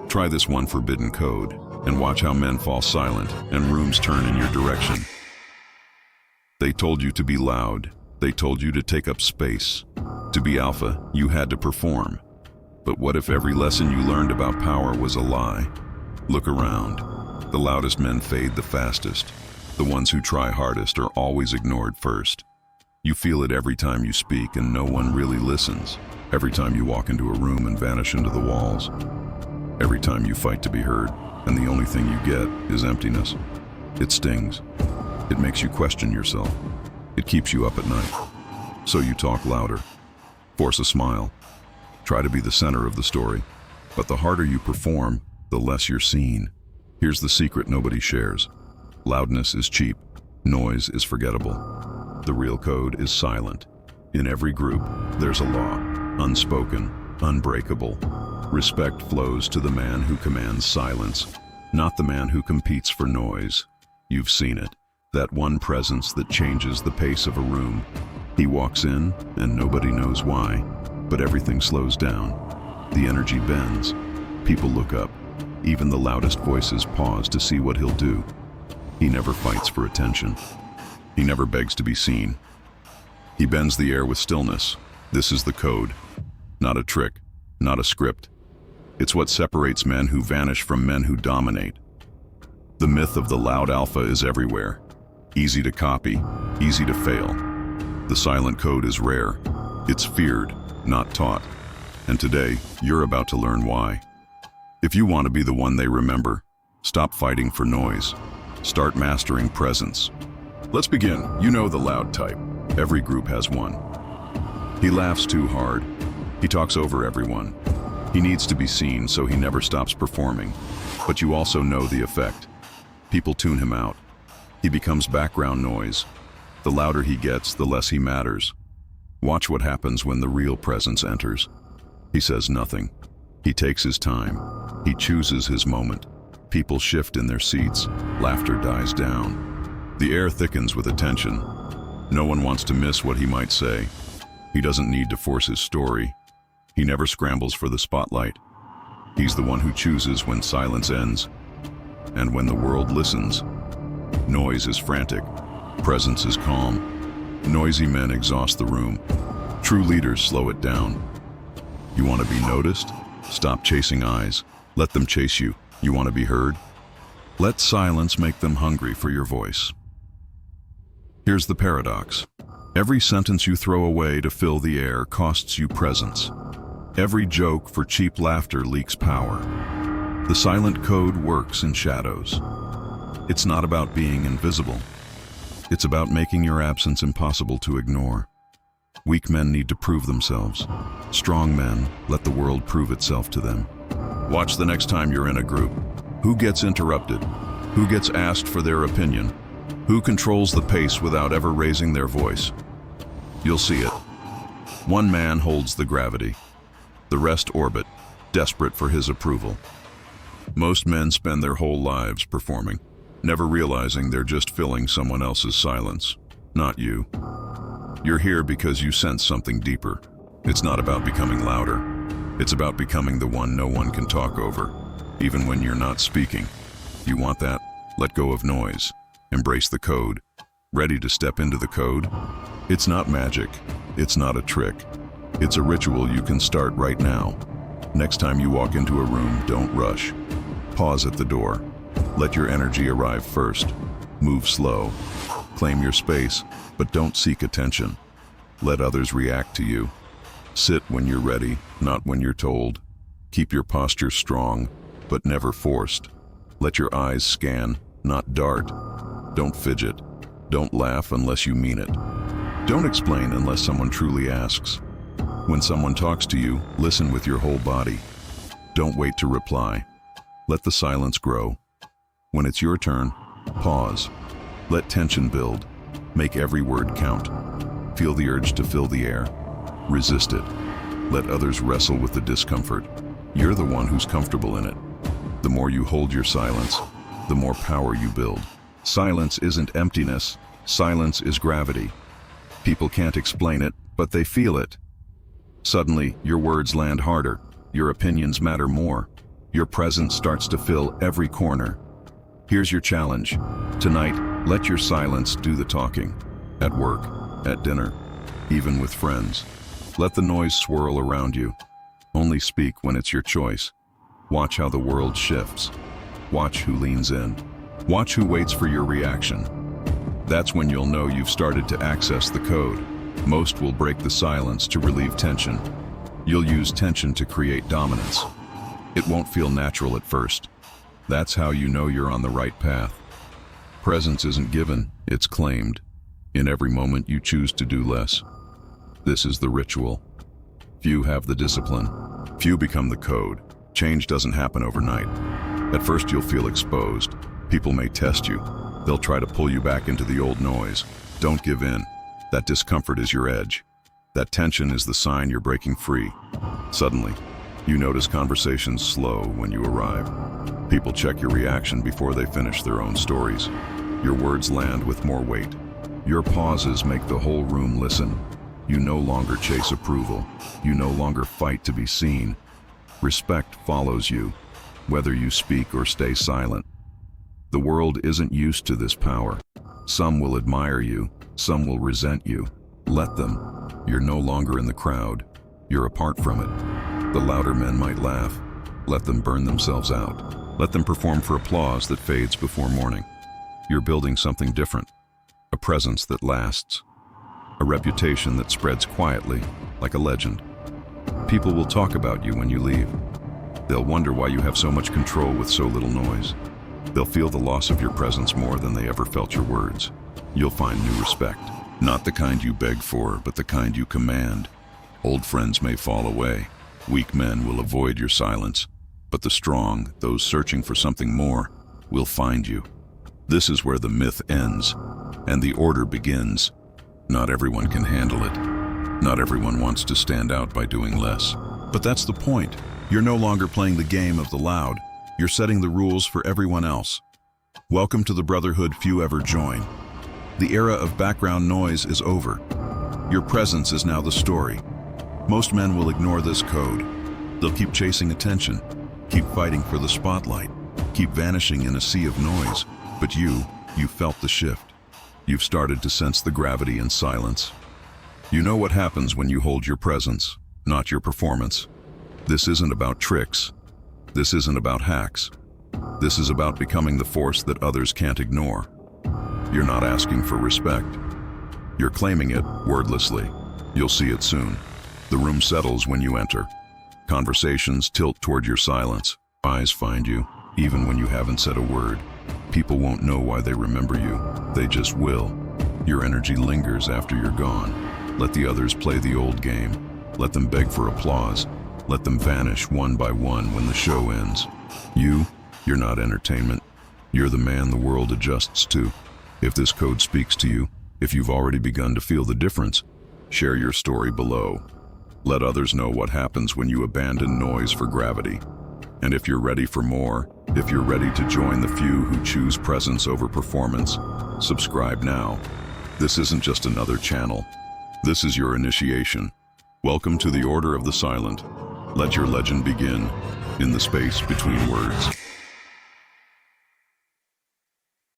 Try this one forbidden code and watch how men fall silent and rooms turn in your direction. They told you to be loud. They told you to take up space. To be alpha, you had to perform. But what if every lesson you learned about power was a lie? Look around. The loudest men fade the fastest. The ones who try hardest are always ignored first. You feel it every time you speak and no one really listens. Every time you walk into a room and vanish into the walls. Every time you fight to be heard, and the only thing you get is emptiness. It stings. It makes you question yourself. It keeps you up at night. So you talk louder. Force a smile. Try to be the center of the story. But the harder you perform, the less you're seen. Here's the secret nobody shares. Loudness is cheap. Noise is forgettable. The real code is silent. In every group, there's a law. Unspoken, unbreakable. Respect flows to the man who commands silence, not the man who competes for noise. You've seen it. That one presence that changes the pace of a room. He walks in, and nobody knows why, but everything slows down. The energy bends. People look up. Even the loudest voices pause to see what he'll do. He never fights for attention. He never begs to be seen. He bends the air with stillness. This is the code. Not a trick, not a script. It's what separates men who vanish from men who dominate. The myth of the loud alpha is everywhere. Easy to copy, easy to fail. The silent code is rare. It's feared, not taught. And today, you're about to learn why. If you want to be the one they remember, stop fighting for noise. Start mastering presence. Let's begin. You know the loud type. Every group has one. He laughs too hard. He talks over everyone. He needs to be seen, so he never stops performing. But you also know the effect. People tune him out. He becomes background noise. The louder he gets, the less he matters. Watch what happens when the real presence enters. He says nothing. He takes his time. He chooses his moment. People shift in their seats. Laughter dies down. The air thickens with attention. No one wants to miss what he might say. He doesn't need to force his story. He never scrambles for the spotlight. He's the one who chooses when silence ends. And when the world listens, noise is frantic, presence is calm. Noisy men exhaust the room. True leaders slow it down. You want to be noticed? Stop chasing eyes. Let them chase you. You want to be heard? Let silence make them hungry for your voice. Here's the paradox. Every sentence you throw away to fill the air costs you presence. Every joke for cheap laughter leaks power. The silent code works in shadows. It's not about being invisible. It's about making your absence impossible to ignore. Weak men need to prove themselves. Strong men let the world prove itself to them. Watch the next time you're in a group. Who gets interrupted? Who gets asked for their opinion? Who controls the pace without ever raising their voice? You'll see it. One man holds the gravity. The rest orbit, desperate for his approval. Most men spend their whole lives performing, never realizing they're just filling someone else's silence, not you. You're here because you sense something deeper. It's not about becoming louder. It's about becoming the one no one can talk over, even when you're not speaking. You want that? Let go of noise. Embrace the code. Ready to step into the code? It's not magic. It's not a trick. It's a ritual you can start right now. Next time you walk into a room, don't rush. Pause at the door. Let your energy arrive first. Move slow. Claim your space, but don't seek attention. Let others react to you. Sit when you're ready, not when you're told. Keep your posture strong, but never forced. Let your eyes scan, not dart. Don't fidget. Don't laugh unless you mean it. Don't explain unless someone truly asks. When someone talks to you, listen with your whole body. Don't wait to reply. Let the silence grow. When it's your turn, pause. Let tension build. Make every word count. Feel the urge to fill the air. Resist it. Let others wrestle with the discomfort. You're the one who's comfortable in it. The more you hold your silence, the more power you build. Silence isn't emptiness. Silence is gravity. People can't explain it, but they feel it. Suddenly, your words land harder. Your opinions matter more. Your presence starts to fill every corner. Here's your challenge. Tonight, let your silence do the talking. At work, at dinner, even with friends. Let the noise swirl around you. Only speak when it's your choice. Watch how the world shifts. Watch who leans in. Watch who waits for your reaction. That's when you'll know you've started to access the code. Most will break the silence to relieve tension. You'll use tension to create dominance. It won't feel natural at first. That's how you know you're on the right path. Presence isn't given, it's claimed. In every moment you choose to do less. This is the ritual. Few have the discipline. Few become the code. Change doesn't happen overnight. At first you'll feel exposed. People may test you. They'll try to pull you back into the old noise. Don't give in. That discomfort is your edge. That tension is the sign you're breaking free. Suddenly, you notice conversations slow when you arrive. People check your reaction before they finish their own stories. Your words land with more weight. Your pauses make the whole room listen. You no longer chase approval. You no longer fight to be seen. Respect follows you, whether you speak or stay silent. The world isn't used to this power. Some will admire you, some will resent you. Let them. You're no longer in the crowd. You're apart from it. The louder men might laugh. Let them burn themselves out. Let them perform for applause that fades before morning. You're building something different. A presence that lasts. A reputation that spreads quietly, like a legend. People will talk about you when you leave. They'll wonder why you have so much control with so little noise. They'll feel the loss of your presence more than they ever felt your words. You'll find new respect. Not the kind you beg for, but the kind you command. Old friends may fall away. Weak men will avoid your silence. But the strong, those searching for something more, will find you. This is where the myth ends, and the order begins. Not everyone can handle it. Not everyone wants to stand out by doing less. But that's the point. You're no longer playing the game of the loud. You're setting the rules for everyone else. Welcome to the brotherhood few ever join. The era of background noise is over. Your presence is now the story. Most men will ignore this code. They'll keep chasing attention, keep fighting for the spotlight, keep vanishing in a sea of noise. But you felt the shift. You've started to sense the gravity in silence. You know what happens when you hold your presence, not your performance. This isn't about tricks. This isn't about hacks. This is about becoming the force that others can't ignore. You're not asking for respect. You're claiming it wordlessly. You'll see it soon. The room settles when you enter. Conversations tilt toward your silence. Eyes find you, even when you haven't said a word. People won't know why they remember you. They just will. Your energy lingers after you're gone. Let the others play the old game. Let them beg for applause. Let them vanish one by one when the show ends. You're not entertainment. You're the man the world adjusts to. If this code speaks to you, if you've already begun to feel the difference, share your story below. Let others know what happens when you abandon noise for gravity. And if you're ready for more, if you're ready to join the few who choose presence over performance, subscribe now. This isn't just another channel. This is your initiation. Welcome to the Order of the Silent. Let your legend begin in the space between words.